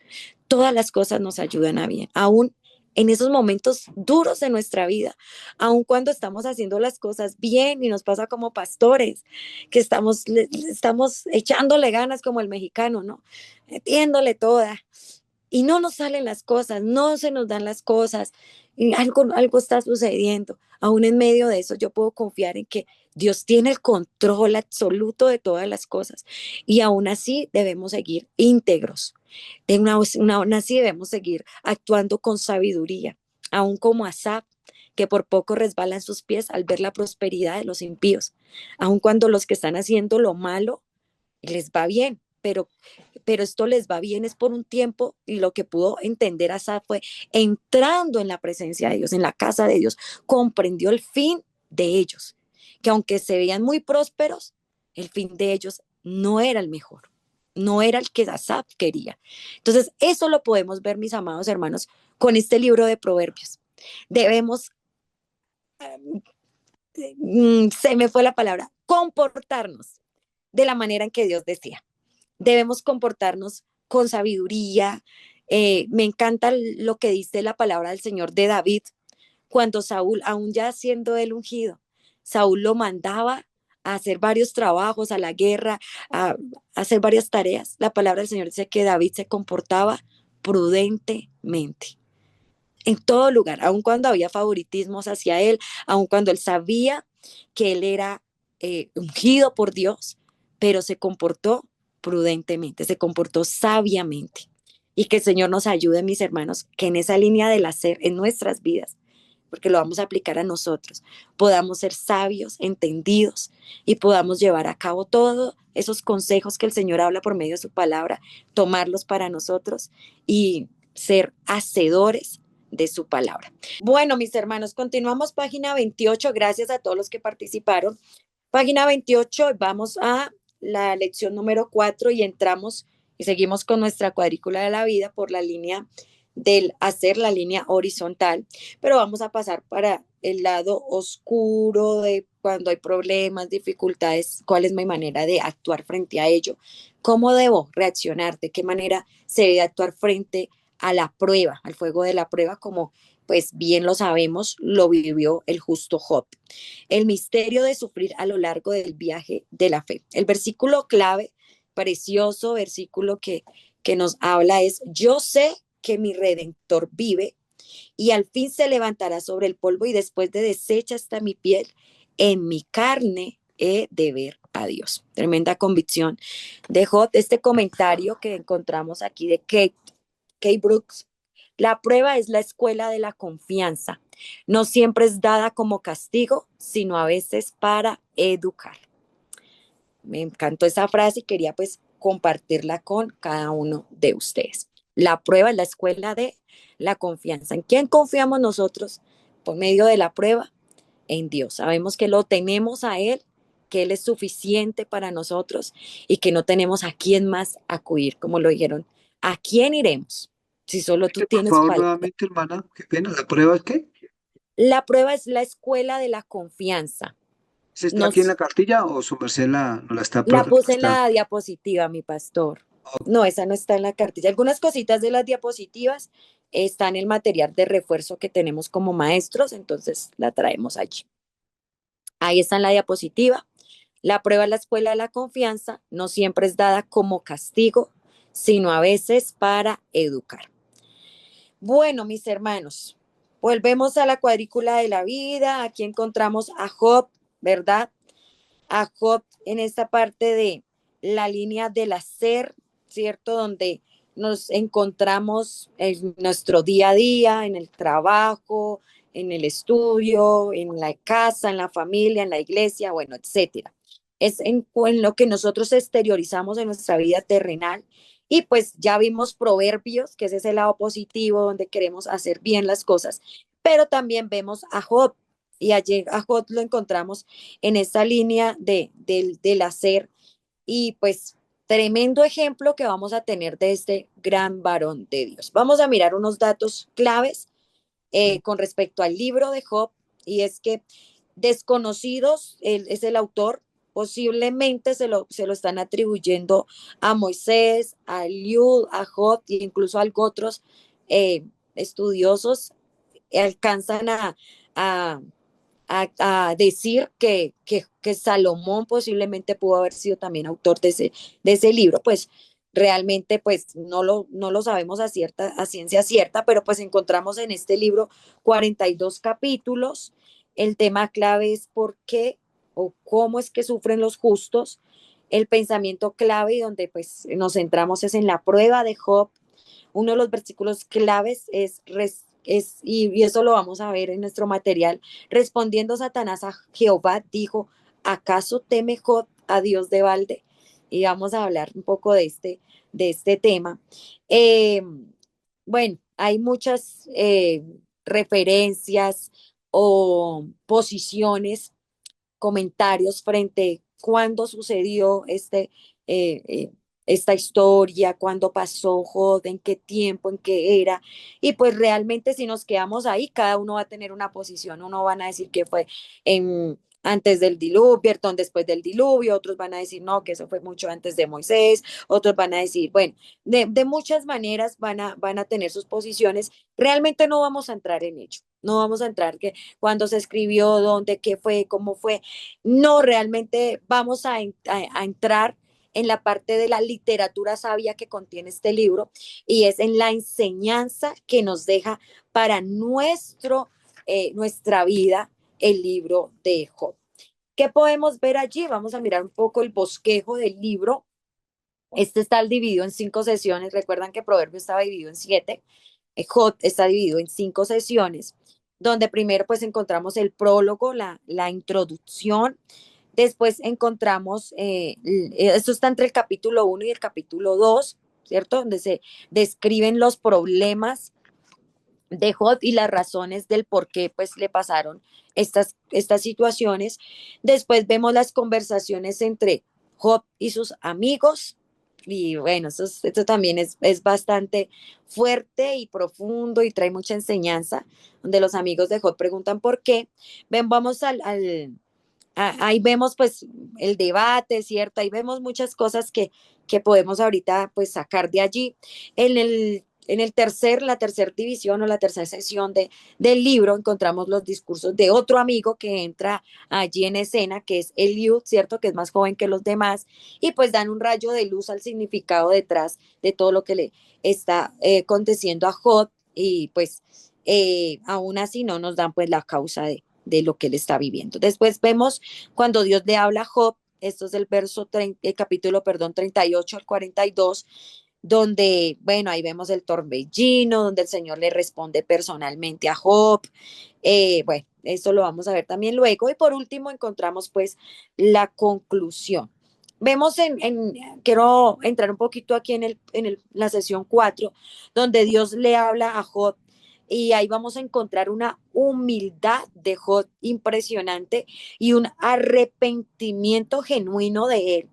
todas las cosas nos ayudan a bien, aún en esos momentos duros de nuestra vida, aun cuando estamos haciendo las cosas bien y nos pasa como pastores, que estamos echándole ganas como el mexicano, ¿no? Metiéndole toda y no nos salen las cosas, no se nos dan las cosas, y algo está sucediendo. Aún en medio de eso, yo puedo confiar en que Dios tiene el control absoluto de todas las cosas y aún así debemos seguir íntegros. Aún así debemos seguir actuando con sabiduría, aún como Asaf, que por poco resbalan sus pies al ver la prosperidad de los impíos, aun cuando los que están haciendo lo malo les va bien, pero esto les va bien es por un tiempo y lo que pudo entender Asaf fue entrando en la presencia de Dios, en la casa de Dios, comprendió el fin de ellos, que aunque se veían muy prósperos, el fin de ellos no era el mejor, no era el que Asaf quería. Entonces, eso lo podemos ver, mis amados hermanos, con este libro de Proverbios. Debemos, se me fue la palabra, comportarnos de la manera en que Dios decía. Debemos comportarnos con sabiduría. Me encanta lo que dice la palabra del Señor de David, cuando Saúl, aún ya siendo él ungido, Saúl lo mandaba a hacer varios trabajos, a la guerra, a hacer varias tareas. La palabra del Señor dice que David se comportaba prudentemente en todo lugar, aun cuando había favoritismos hacia él, aun cuando él sabía que él era ungido por Dios, pero se comportó prudentemente, se comportó sabiamente. Y que el Señor nos ayude, mis hermanos, que en esa línea del hacer en nuestras vidas, porque lo vamos a aplicar a nosotros, podamos ser sabios, entendidos y podamos llevar a cabo todos esos consejos que el Señor habla por medio de su palabra, tomarlos para nosotros y ser hacedores de su palabra. Bueno, mis hermanos, continuamos página 28. Gracias a todos los que participaron. Página 28, vamos a la lección número 4 y entramos y seguimos con nuestra cuadrícula de la vida por la línea del hacer, la línea horizontal, pero vamos a pasar para el lado oscuro de cuando hay problemas, dificultades, cuál es mi manera de actuar frente a ello, cómo debo reaccionar, de qué manera se debe actuar frente a la prueba, al fuego de la prueba, como pues bien lo sabemos, lo vivió el justo Job. El misterio de sufrir a lo largo del viaje de la fe. El versículo clave, precioso versículo que nos habla es, yo sé que mi redentor vive y al fin se levantará sobre el polvo y después de deshecha hasta mi piel, en mi carne he de ver a Dios. Tremenda convicción de Job. Este comentario que encontramos aquí de Kate Brooks. La prueba es la escuela de la confianza. No siempre es dada como castigo, sino a veces para educar. Me encantó esa frase y quería pues compartirla con cada uno de ustedes. La prueba es la escuela de la confianza. ¿En quién confiamos nosotros por medio de la prueba? En Dios. Sabemos que lo tenemos a Él, que Él es suficiente para nosotros y que no tenemos a quién más acudir, como lo dijeron. ¿A quién iremos? Si solo tú Por tienes favor, palabra. nuevamente, hermana, qué pena, ¿la prueba es qué? La prueba es la escuela de la confianza. ¿Se está aquí en Nos, la cartilla o su merced no la está? la puse en la diapositiva, mi pastor. No, esa no está en la cartilla. Algunas cositas de las diapositivas están en el material de refuerzo que tenemos como maestros, entonces la traemos allí. Ahí está en la diapositiva. La prueba es la escuela de la confianza, no siempre es dada como castigo, sino a veces para educar. Bueno, mis hermanos, volvemos a la cuadrícula de la vida. Aquí encontramos a Job, ¿verdad? A Job en esta parte de la línea del hacer, ¿cierto? Donde nos encontramos en nuestro día a día, en el trabajo, en el estudio, en la casa, en la familia, en la iglesia, bueno, etcétera. Es en lo que nosotros exteriorizamos en nuestra vida terrenal. Y pues ya vimos Proverbios, que ese es el lado positivo, donde queremos hacer bien las cosas, pero también vemos a Job, y allí a Job lo encontramos en esa línea del hacer y pues tremendo ejemplo que vamos a tener de este gran varón de Dios. Vamos a mirar unos datos claves con respecto al libro de Job y es que desconocidos, él es el autor, posiblemente se lo están atribuyendo a Moisés, a Eliud, a Job e incluso a otros estudiosos alcanzan a a decir que Salomón posiblemente pudo haber sido también autor de ese libro, pues realmente pues no lo sabemos a ciencia cierta, pero pues encontramos en este libro 42 capítulos. El tema clave es por qué o cómo es que sufren los justos. El pensamiento clave y donde pues nos centramos es en la prueba de Job. Uno de los versículos claves y eso lo vamos a ver en nuestro material. Respondiendo Satanás a Jehová, dijo, ¿acaso teme Job a Dios de balde? Y vamos a hablar un poco de este tema. Eh, bueno, hay muchas referencias o posiciones, comentarios frente a cuándo sucedió eh, eh, esta historia, cuándo pasó Job, en qué tiempo, en qué era. Y pues realmente si nos quedamos ahí, cada uno va a tener una posición. Uno van a decir que fue antes del diluvio, perdón, después del diluvio, otros van a decir no, que eso fue mucho antes de Moisés, otros van a decir, bueno, de muchas maneras van a tener sus posiciones. Realmente no vamos a entrar en ello, no vamos a entrar que cuando se escribió, dónde, qué fue, cómo fue. No, realmente vamos a entrar en la parte de la literatura sabia que contiene este libro y es en la enseñanza que nos deja para nuestra vida el libro de Job. ¿Qué podemos ver allí? Vamos a mirar un poco el bosquejo del libro. Este está dividido en 5 sesiones. Recuerdan que Proverbio estaba dividido en 7. Job está dividido en 5 sesiones, donde primero pues encontramos el prólogo, la introducción. Después encontramos, esto está entre el capítulo 1 y el capítulo 2, ¿cierto? Donde se describen los problemas de Job y las razones del por qué pues le pasaron estas situaciones. Después vemos las conversaciones entre Job y sus amigos. Y bueno, esto también es bastante fuerte y profundo y trae mucha enseñanza, donde los amigos de Job preguntan por qué. Vamos ahí vemos pues el debate, ¿cierto? Ahí vemos muchas cosas que podemos ahorita pues sacar de allí. La tercera división o la tercera sesión del libro encontramos los discursos de otro amigo que entra allí en escena, que es Eliud, ¿cierto? Que es más joven que los demás, y pues dan un rayo de luz al significado detrás de todo lo que le está aconteciendo a Job, y pues aún así no nos dan pues la causa de lo que él está viviendo. Después vemos cuando Dios le habla a Job, esto es el capítulo, perdón, 38 al 42, donde, bueno, ahí vemos el torbellino, donde el Señor le responde personalmente a Job. Bueno, esto lo vamos a ver también luego. Y por último encontramos pues la conclusión. Vemos quiero entrar un poquito aquí la sesión 4, donde Dios le habla a Job, y ahí vamos a encontrar una humildad de Job impresionante y un arrepentimiento genuino de él,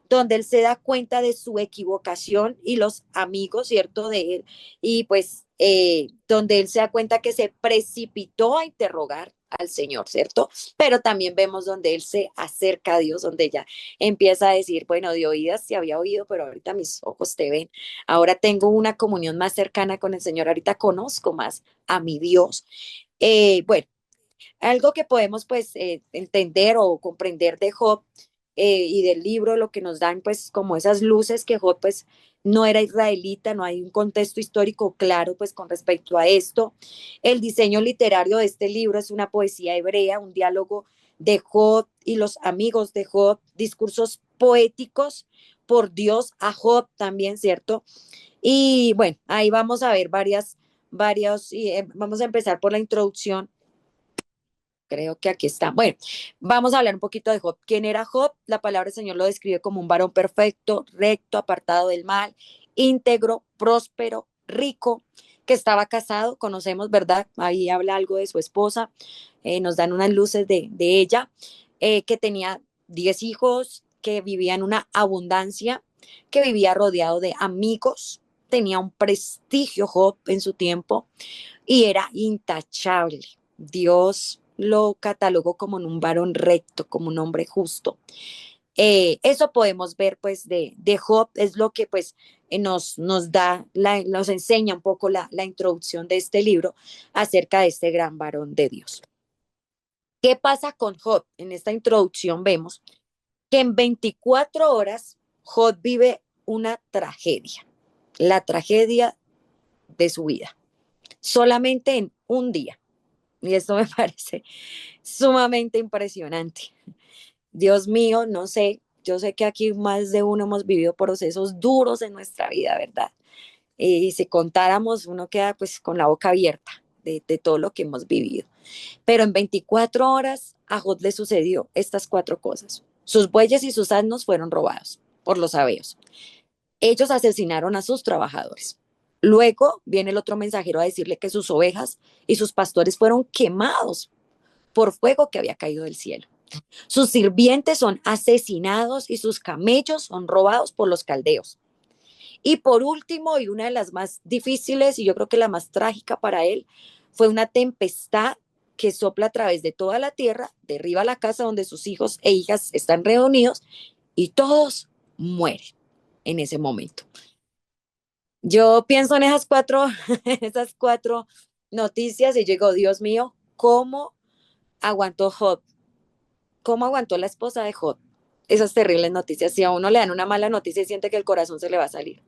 donde él se da cuenta de su equivocación y los amigos, ¿cierto?, de él, y pues donde él se da cuenta que se precipitó a interrogar al Señor, ¿cierto? Pero también vemos donde él se acerca a Dios, donde ya empieza a decir, bueno, de oídas te había oído, pero ahorita mis ojos te ven, ahora tengo una comunión más cercana con el Señor, ahorita conozco más a mi Dios. Bueno, algo que podemos pues entender o comprender de Job y del libro, lo que nos dan pues como esas luces, que Job pues no era israelita, no hay un contexto histórico claro pues con respecto a esto. El diseño literario de este libro es una poesía hebrea, un diálogo de Job y los amigos de Job, discursos poéticos por Dios a Job también, ¿cierto? Y bueno, ahí vamos a ver vamos a empezar por la introducción. Creo que aquí está. Bueno, vamos a hablar un poquito de Job. ¿Quién era Job? La palabra del Señor lo describe como un varón perfecto, recto, apartado del mal, íntegro, próspero, rico, que estaba casado. Conocemos, ¿verdad? Ahí habla algo de su esposa. Nos dan unas luces de ella, que tenía 10 hijos, que vivía en una abundancia, que vivía rodeado de amigos. Tenía un prestigio Job en su tiempo y era intachable. Dios lo catalogó como un varón recto, como un hombre justo. Eso podemos ver pues de Job, es lo que pues nos enseña un poco la introducción de este libro acerca de este gran varón de Dios. ¿Qué pasa con Job? En esta introducción vemos que en 24 horas Job vive una tragedia, la tragedia de su vida, solamente en un día. Y esto me parece sumamente impresionante. Dios mío, no sé, yo sé que aquí más de uno hemos vivido procesos duros en nuestra vida, ¿verdad? Y si contáramos, uno queda pues con la boca abierta de todo lo que hemos vivido. Pero en 24 horas a Job le sucedió estas 4 cosas. Sus bueyes y sus asnos fueron robados por los sabeos. Ellos asesinaron a sus trabajadores. Luego viene el otro mensajero a decirle que sus ovejas y sus pastores fueron quemados por fuego que había caído del cielo. Sus sirvientes son asesinados y sus camellos son robados por los caldeos. Y por último, y una de las más difíciles, y yo creo que la más trágica para él, fue una tempestad que sopla a través de toda la tierra, derriba la casa donde sus hijos e hijas están reunidos, y todos mueren en ese momento. Yo pienso en esas cuatro noticias y digo, Dios mío, ¿cómo aguantó Job? ¿Cómo aguantó la esposa de Job esas terribles noticias? Si a uno le dan una mala noticia y siente que el corazón se le va a salir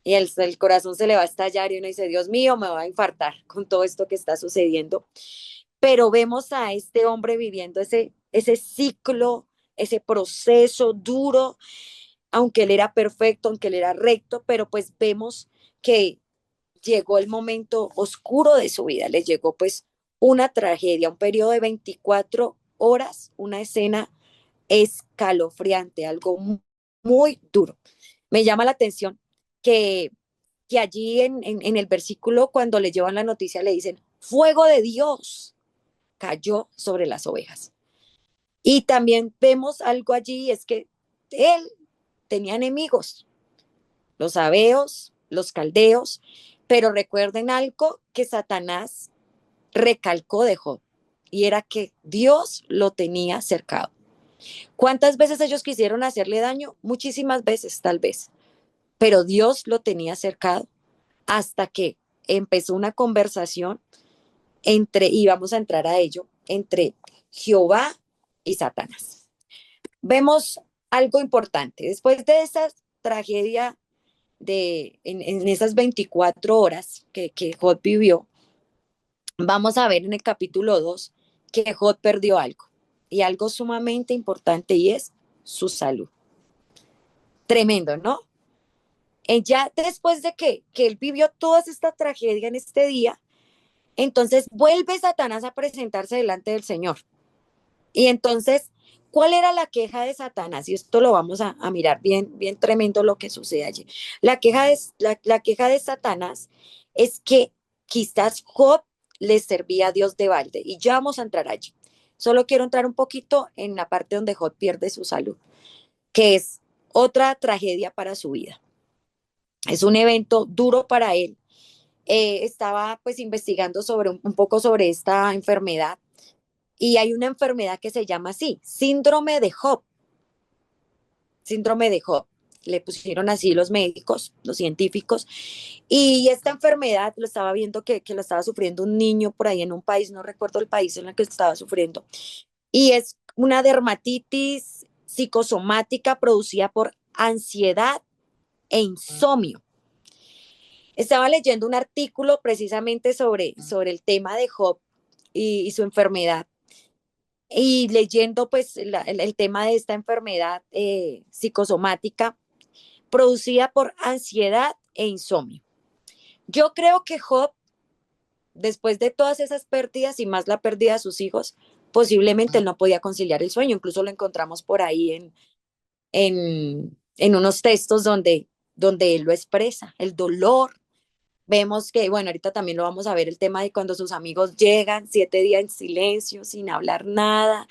y el corazón se le va a estallar y uno dice, Dios mío, me va a infartar con todo esto que está sucediendo. Pero vemos a este hombre viviendo ese ciclo, ese proceso duro, aunque él era perfecto, aunque él era recto, pero pues vemos que llegó el momento oscuro de su vida, le llegó pues una tragedia, un periodo de 24 horas, una escena escalofriante, algo muy duro. Me llama la atención que que allí en el versículo, cuando le llevan la noticia, le dicen, fuego de Dios cayó sobre las ovejas. Y también vemos algo allí, es que él tenía enemigos, los sabeos, los caldeos, pero recuerden algo que Satanás recalcó de Job, y era que Dios lo tenía cercado. ¿Cuántas veces ellos quisieron hacerle daño? Muchísimas veces, tal vez, pero Dios lo tenía cercado hasta que empezó una conversación entre, y vamos a entrar a ello, entre Jehová y Satanás. Vemos algo importante. Después de esa tragedia en esas 24 horas que Job vivió, vamos a ver en el capítulo 2 que Job perdió algo, y algo sumamente importante, y es su salud. Tremendo, ¿no? Ya después de que él vivió toda esta tragedia en este día, entonces vuelve Satanás a presentarse delante del Señor. Y entonces, ¿cuál era la queja de Satanás? Y esto lo vamos a mirar bien, bien tremendo lo que sucede allí. La queja de Satanás es que quizás Job le servía a Dios de balde. Y ya vamos a entrar allí. Solo quiero entrar un poquito en la parte donde Job pierde su salud, que es otra tragedia para su vida. Es un evento duro para él. Estaba pues investigando sobre un poco sobre esta enfermedad, y hay una enfermedad que se llama así, síndrome de Job. Síndrome de Job. Le pusieron así los médicos, los científicos. Y esta enfermedad lo estaba viendo que lo estaba sufriendo un niño por ahí en un país, no recuerdo el país en el que estaba sufriendo. Y es una dermatitis psicosomática producida por ansiedad e insomnio. Estaba leyendo un artículo precisamente sobre el tema de Job y su enfermedad, y leyendo pues el tema de esta enfermedad psicosomática producida por ansiedad e insomnio. Yo creo que Job, después de todas esas pérdidas y más la pérdida de sus hijos, posiblemente él no podía conciliar el sueño. Incluso lo encontramos por ahí en unos textos donde él lo expresa, el dolor. Vemos que, bueno, ahorita también lo vamos a ver, el tema de cuando sus amigos llegan 7 días en silencio, sin hablar nada.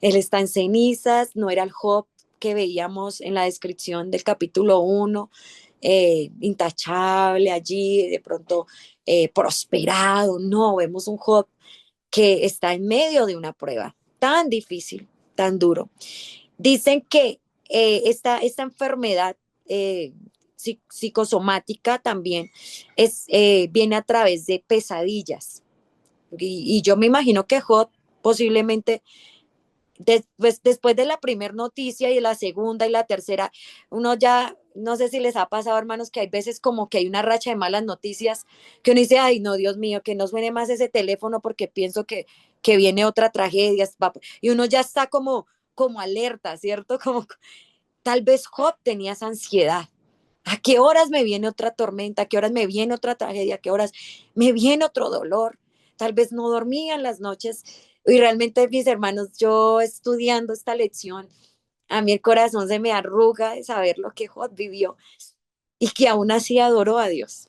Él está en cenizas, no era el Job que veíamos en la descripción del capítulo 1, intachable allí, de pronto prosperado. No, vemos un Job que está en medio de una prueba tan difícil, tan duro. Dicen que esta enfermedad psicosomática también viene a través de pesadillas. Y yo me imagino que Job posiblemente después de la primera noticia y de la segunda y la tercera, uno ya, no sé si les ha pasado, hermanos, que hay veces como que hay una racha de malas noticias, que uno dice, ay, no, Dios mío, que no suene más ese teléfono porque pienso que viene otra tragedia, y uno ya está como alerta, ¿cierto? Como tal vez Job tenía esa ansiedad. ¿A qué horas me viene otra tormenta? ¿A qué horas me viene otra tragedia? ¿A qué horas me viene otro dolor? Tal vez no dormía en las noches. Y realmente, mis hermanos, yo estudiando esta lección, a mí el corazón se me arruga de saber lo que Job vivió y que aún así adoró a Dios.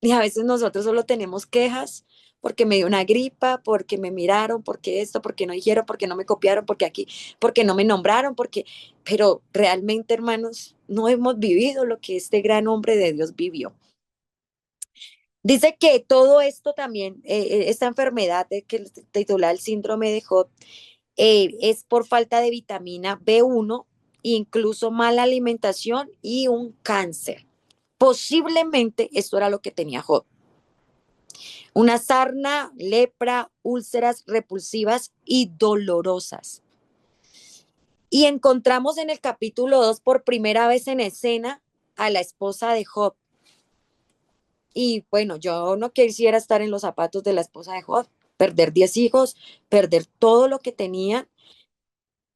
Y a veces nosotros solo tenemos quejas porque me dio una gripa, porque me miraron, porque esto, porque no dijeron, porque no me copiaron, porque aquí, porque no me nombraron, pero realmente, hermanos, no hemos vivido lo que este gran hombre de Dios vivió. Dice que todo esto también, esta enfermedad que titula el síndrome de Job, es por falta de vitamina B1, incluso mala alimentación y un cáncer. Posiblemente esto era lo que tenía Job. Una sarna, lepra, úlceras repulsivas y dolorosas. Y encontramos en el capítulo 2 por primera vez en escena a la esposa de Job. Y bueno, yo no quisiera estar en los zapatos de la esposa de Job, perder 10 hijos, perder todo lo que tenía.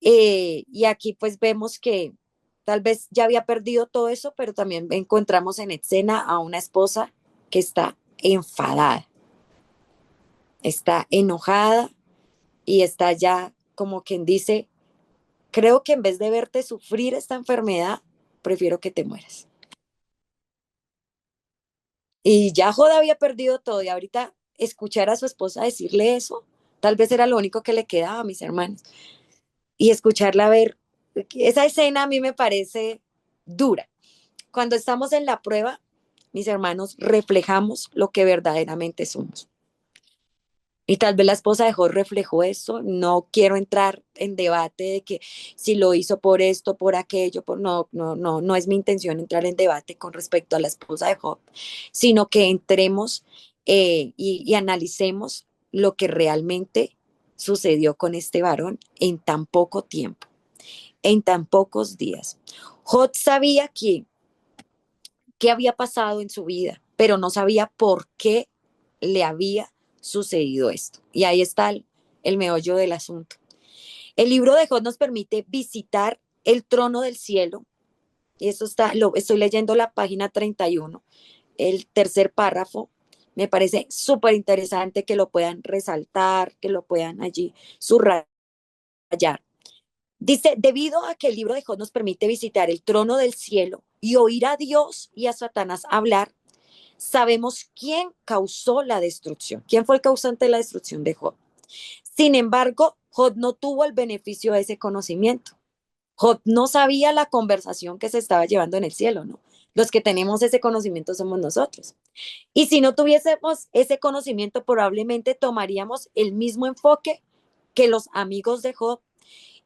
Y aquí pues vemos que tal vez ya había perdido todo eso, pero también encontramos en escena a una esposa que está enfadada, está enojada y está ya como quien dice, creo que en vez de verte sufrir esta enfermedad, prefiero que te mueras. Y ya Jod había perdido todo y ahorita escuchar a su esposa decirle eso, tal vez era lo único que le quedaba a mis hermanos. Y escucharla ver, esa escena a mí me parece dura. Cuando estamos en la prueba, mis hermanos, reflejamos lo que verdaderamente somos. Y tal vez la esposa de Job reflejó eso. No quiero entrar en debate de que si lo hizo por esto, por aquello, no es mi intención entrar en debate con respecto a la esposa de Job, sino que entremos y analicemos lo que realmente sucedió con este varón en tan poco tiempo, en tan pocos días. Job sabía qué había pasado en su vida, pero no sabía por qué le había sucedido esto. Y ahí está el meollo del asunto. El libro de Job nos permite visitar el trono del cielo. Y eso está, estoy leyendo la página 31, el tercer párrafo. Me parece súper interesante que lo puedan resaltar, que lo puedan allí subrayar. Dice, debido a que el libro de Job nos permite visitar el trono del cielo y oír a Dios y a Satanás hablar, sabemos quién causó la destrucción, quién fue el causante de la destrucción de Job. Sin embargo, Job no tuvo el beneficio de ese conocimiento. Job no sabía la conversación que se estaba llevando en el cielo, ¿no? Los que tenemos ese conocimiento somos nosotros. Y si no tuviésemos ese conocimiento, probablemente tomaríamos el mismo enfoque que los amigos de Job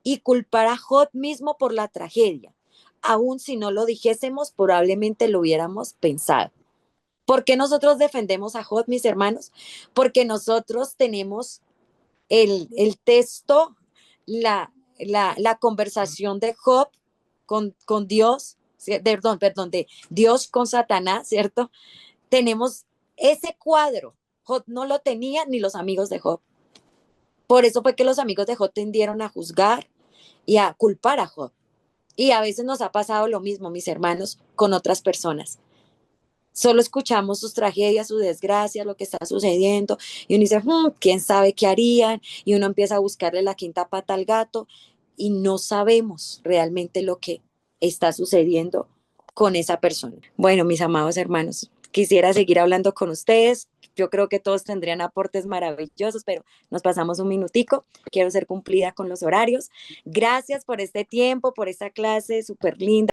y culpar a Job mismo por la tragedia. Aún si no lo dijésemos, probablemente lo hubiéramos pensado. ¿Por qué nosotros defendemos a Job, mis hermanos? Porque nosotros tenemos el texto, la conversación de Job con Dios, perdón, de Dios con Satanás, ¿cierto? Tenemos ese cuadro. Job no lo tenía ni los amigos de Job. Por eso fue que los amigos de Job tendieron a juzgar y a culpar a Job. Y a veces nos ha pasado lo mismo, mis hermanos, con otras personas. Solo escuchamos sus tragedias, sus desgracias, lo que está sucediendo, y uno dice, ¿quién sabe qué harían? Y uno empieza a buscarle la quinta pata al gato, y no sabemos realmente lo que está sucediendo con esa persona. Bueno, mis amados hermanos, quisiera seguir hablando con ustedes. Yo creo que todos tendrían aportes maravillosos, pero nos pasamos un minutico. Quiero ser cumplida con los horarios. Gracias por este tiempo, por esta clase súper linda.